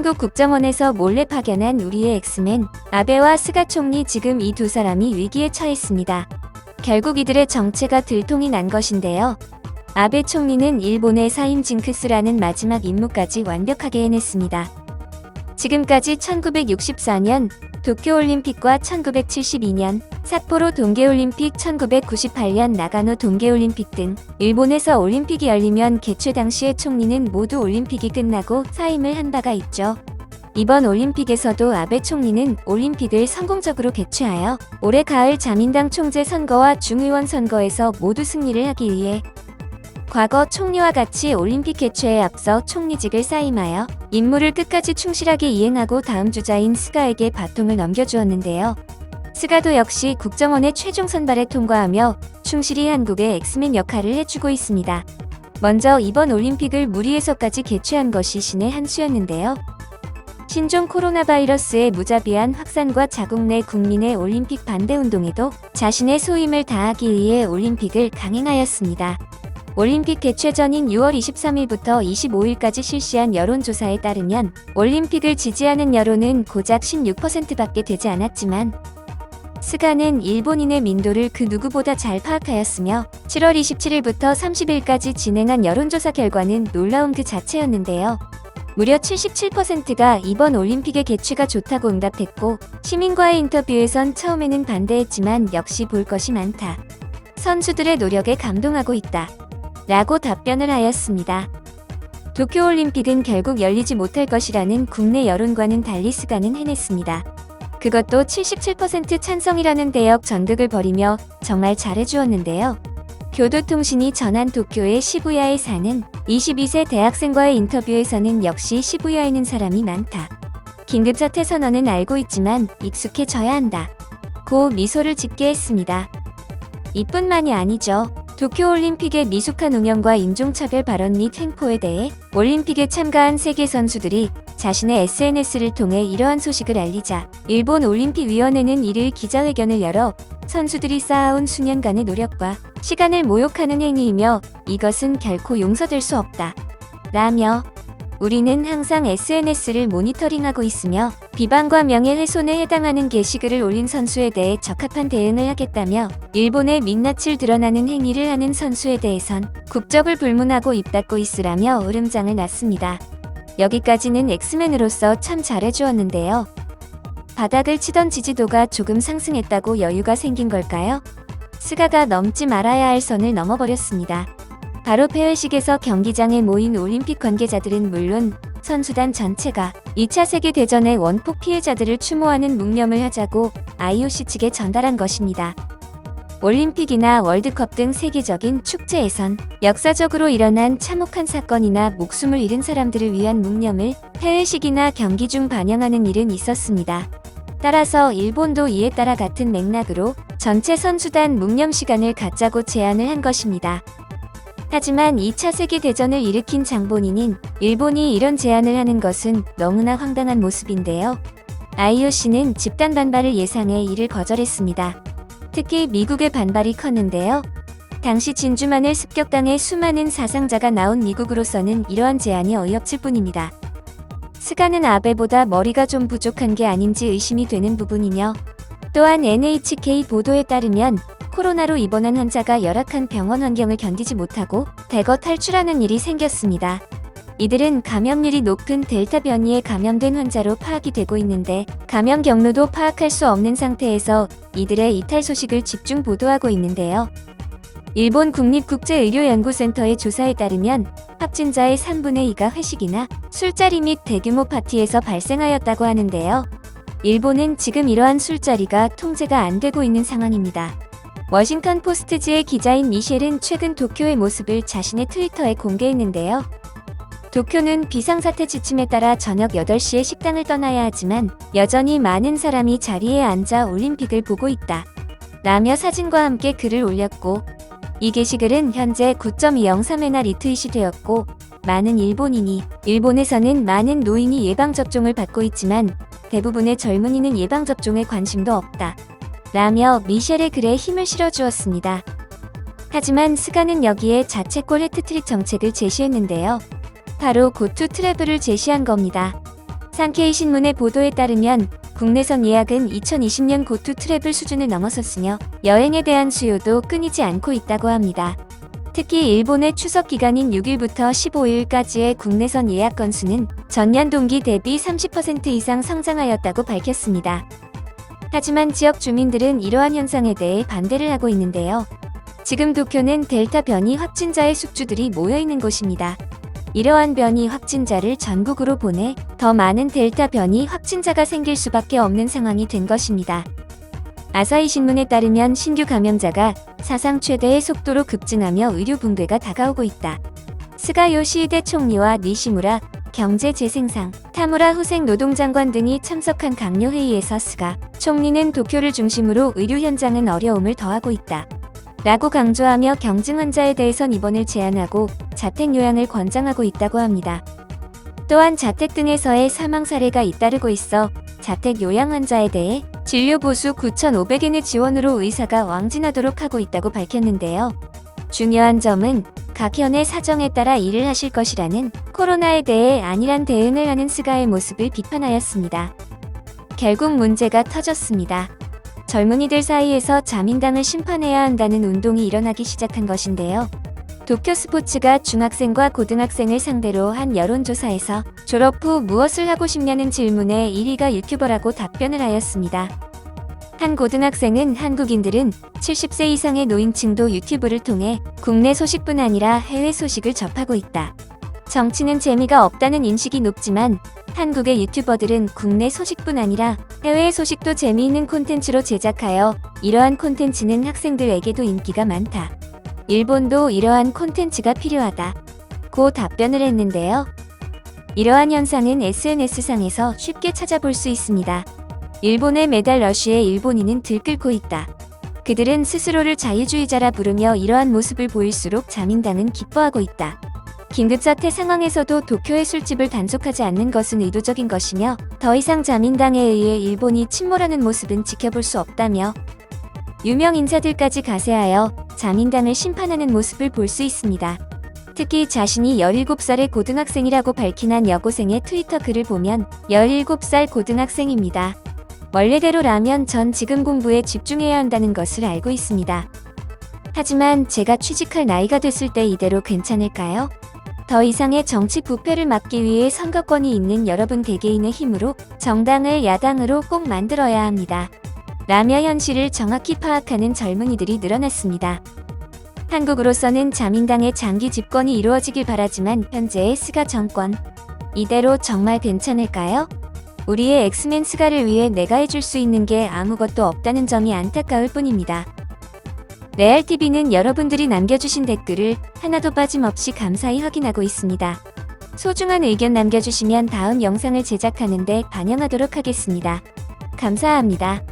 한국 국정원에서 몰래 파견한 우리의 엑스맨, 아베와 스가 총리 지금 이 두 사람이 위기에 처했습니다. 결국 이들의 정체가 들통이 난 것인데요. 아베 총리는 일본의 사임 징크스라는 마지막 임무까지 완벽하게 해냈습니다. 지금까지 1964년 도쿄올림픽과 1972년 삿포로 동계올림픽, 1998년 나가노 동계올림픽 등 일본에서 올림픽이 열리면 개최 당시의 총리는 모두 올림픽이 끝나고 사임을 한 바가 있죠. 이번 올림픽에서도 아베 총리는 올림픽을 성공적으로 개최하여 올해 가을 자민당 총재 선거와 중의원 선거에서 모두 승리를 하기 위해 과거 총리와 같이 올림픽 개최에 앞서 총리직을 사임하여 임무를 끝까지 충실하게 이행하고 다음 주자인 스가에게 바통을 넘겨주었는데요. 스가도 역시 국정원의 최종 선발에 통과하며 충실히 한국의 엑스맨 역할을 해주고 있습니다. 먼저 이번 올림픽을 무리해서까지 개최한 것이 신의 한 수였는데요. 신종 코로나 바이러스의 무자비한 확산과 자국 내 국민의 올림픽 반대 운동에도 자신의 소임을 다하기 위해 올림픽을 강행하였습니다. 올림픽 개최 전인 6월 23일부터 25일까지 실시한 여론조사에 따르면 올림픽을 지지하는 여론은 고작 16%밖에 되지 않았지만 스가는 일본인의 민도를 그 누구보다 잘 파악하였으며 7월 27일부터 30일까지 진행한 여론조사 결과는 놀라운 그 자체였는데요. 무려 77%가 이번 올림픽의 개최가 좋다고 응답했고 시민과의 인터뷰에선 처음에는 반대했지만 역시 볼 것이 많다. 선수들의 노력에 감동하고 있다. 라고 답변을 하였습니다. 도쿄올림픽은 결국 열리지 못할 것이라는 국내 여론과는 달리 스가는 해냈습니다. 그것도 77% 찬성이라는 대역 전극을 벌이며 정말 잘해주었는데요. 교도통신이 전한 도쿄의 시부야에 사는 22세 대학생과의 인터뷰에서는 역시 시부야에는 사람이 많다. 긴급사태 선언은 알고 있지만 익숙해져야 한다. 고 미소를 짓게 했습니다. 이뿐만이 아니죠. 도쿄올림픽의 미숙한 운영과 인종차별 발언 및 횡포에 대해 올림픽에 참가한 세계 선수들이 자신의 SNS를 통해 이러한 소식을 알리자 일본 올림픽위원회는 이를 기자회견을 열어 선수들이 쌓아온 수년간의 노력과 시간을 모욕하는 행위이며 이것은 결코 용서될 수 없다. 라며 우리는 항상 SNS를 모니터링하고 있으며 비방과 명예훼손에 해당하는 게시글을 올린 선수에 대해 적합한 대응을 하겠다며 일본의 민낯을 드러나는 행위를 하는 선수에 대해선 국적을 불문하고 입 닫고 있으라며 으름장을 놨습니다. 여기까지는 엑스맨으로서 참 잘해주었는데요. 바닥을 치던 지지도가 조금 상승했다고 여유가 생긴 걸까요? 스가가 넘지 말아야 할 선을 넘어버렸습니다. 바로 폐회식에서 경기장에 모인 올림픽 관계자들은 물론 선수단 전체가 2차 세계대전의 원폭 피해자들을 추모하는 묵념을 하자고 IOC 측에 전달한 것입니다. 올림픽이나 월드컵 등 세계적인 축제에선 역사적으로 일어난 참혹한 사건이나 목숨을 잃은 사람들을 위한 묵념을 폐회식이나 경기 중 반영하는 일은 있었습니다. 따라서 일본도 이에 따라 같은 맥락으로 전체 선수단 묵념 시간을 갖자고 제안을 한 것입니다. 하지만 2차 세계대전을 일으킨 장본인인 일본이 이런 제안을 하는 것은 너무나 황당한 모습인데요. IOC는 집단 반발을 예상해 이를 거절했습니다. 특히 미국의 반발이 컸는데요. 당시 진주만을 습격당해 수많은 사상자가 나온 미국으로서는 이러한 제안이 어이없을 뿐입니다. 스가는 아베보다 머리가 좀 부족한 게 아닌지 의심이 되는 부분이며 또한 NHK 보도에 따르면 코로나로 입원한 환자가 열악한 병원 환경을 견디지 못하고 대거 탈출하는 일이 생겼습니다. 이들은 감염률이 높은 델타 변이에 감염된 환자로 파악이 되고 있는데 감염 경로도 파악할 수 없는 상태에서 이들의 이탈 소식을 집중 보도하고 있는데요. 일본 국립국제의료연구센터의 조사에 따르면 확진자의 3분의 2가 회식이나 술자리 및 대규모 파티에서 발생하였다고 하는데요. 일본은 지금 이러한 술자리가 통제가 안 되고 있는 상황입니다. 워싱턴 포스트지의 기자인 미셸은 최근 도쿄의 모습을 자신의 트위터에 공개했는데요. 도쿄는 비상사태 지침에 따라 저녁 8시에 식당을 떠나야 하지만 여전히 많은 사람이 자리에 앉아 올림픽을 보고 있다. 라며 사진과 함께 글을 올렸고 이 게시글은 현재 9.203회나 리트윗이 되었고 많은 일본인이 일본에서는 많은 노인이 예방접종을 받고 있지만 대부분의 젊은이는 예방접종에 관심도 없다. 라며 미셸의 글에 힘을 실어주었습니다. 하지만 스가는 여기에 자책골 해트트릭 정책을 제시했는데요. 바로 고투 트래블을 제시한 겁니다. 산케이 신문의 보도에 따르면 국내선 예약은 2020년 고투 트래블 수준을 넘어섰으며 여행에 대한 수요도 끊이지 않고 있다고 합니다. 특히 일본의 추석 기간인 6일부터 15일까지의 국내선 예약 건수는 전년 동기 대비 30% 이상 성장하였다고 밝혔습니다. 하지만 지역 주민들은 이러한 현상에 대해 반대를 하고 있는데요. 지금 도쿄는 델타 변이 확진자의 숙주들이 모여있는 곳입니다. 이러한 변이 확진자를 전국으로 보내 더 많은 델타 변이 확진자가 생길 수밖에 없는 상황이 된 것입니다. 아사히 신문에 따르면 신규 감염자가 사상 최대의 속도로 급증하며 의료 붕괴가 다가오고 있다. 스가 요시히데 총리와 니시무라 경제재생상, 타무라 후생 노동장관 등이 참석한 강요회의에서 스가 총리는 도쿄를 중심으로 의료 현장은 어려움을 더하고 있다. 라고 강조하며 경증 환자에 대해선 입원을 제한하고 자택 요양을 권장하고 있다고 합니다. 또한 자택 등에서의 사망 사례가 잇따르고 있어 자택 요양 환자에 대해 진료 보수 9,500엔의 지원으로 의사가 왕진하도록 하고 있다고 밝혔는데요. 중요한 점은 각 현의 사정에 따라 일을 하실 것이라는 코로나에 대해 안일한 대응을 하는 스가의 모습을 비판하였습니다. 결국 문제가 터졌습니다. 젊은이들 사이에서 자민당을 심판해야 한다는 운동이 일어나기 시작한 것인데요. 도쿄 스포츠가 중학생과 고등학생을 상대로 한 여론조사에서 졸업 후 무엇을 하고 싶냐는 질문에 1위가 유튜버라고 답변을 하였습니다. 한 고등학생은 한국인들은 70세 이상의 노인층도 유튜브를 통해 국내 소식뿐 아니라 해외 소식을 접하고 있다. 정치는 재미가 없다는 인식이 높지만 한국의 유튜버들은 국내 소식뿐 아니라 해외 소식도 재미있는 콘텐츠로 제작하여 이러한 콘텐츠는 학생들에게도 인기가 많다. 일본도 이러한 콘텐츠가 필요하다. 고 답변을 했는데요. 이러한 현상은 SNS상에서 쉽게 찾아볼 수 있습니다. 일본의 메달 러쉬에 일본인은 들끓고 있다. 그들은 스스로를 자유주의자라 부르며 이러한 모습을 보일수록 자민당은 기뻐하고 있다. 긴급사태 상황에서도 도쿄의 술집을 단속하지 않는 것은 의도적인 것이며 더 이상 자민당에 의해 일본이 침몰하는 모습은 지켜볼 수 없다며 유명 인사들까지 가세하여 자민당을 심판하는 모습을 볼 수 있습니다. 특히 자신이 17살의 고등학생이라고 밝힌 한 여고생의 트위터 글을 보면 17살 고등학생입니다. 원래대로라면 전 지금 공부에 집중해야 한다는 것을 알고 있습니다. 하지만 제가 취직할 나이가 됐을 때 이대로 괜찮을까요? 더 이상의 정치 부패를 막기 위해 선거권이 있는 여러분 개개인의 힘으로 정당을 야당으로 꼭 만들어야 합니다. 라며 현실을 정확히 파악하는 젊은이들이 늘어났습니다. 한국으로서는 자민당의 장기 집권이 이루어지길 바라지만 현재의 스가 정권, 이대로 정말 괜찮을까요? 우리의 엑스맨 스가를 위해 내가 해줄 수 있는 게 아무것도 없다는 점이 안타까울 뿐입니다. 레알TV는 여러분들이 남겨주신 댓글을 하나도 빠짐없이 감사히 확인하고 있습니다. 소중한 의견 남겨주시면 다음 영상을 제작하는 데 반영하도록 하겠습니다. 감사합니다.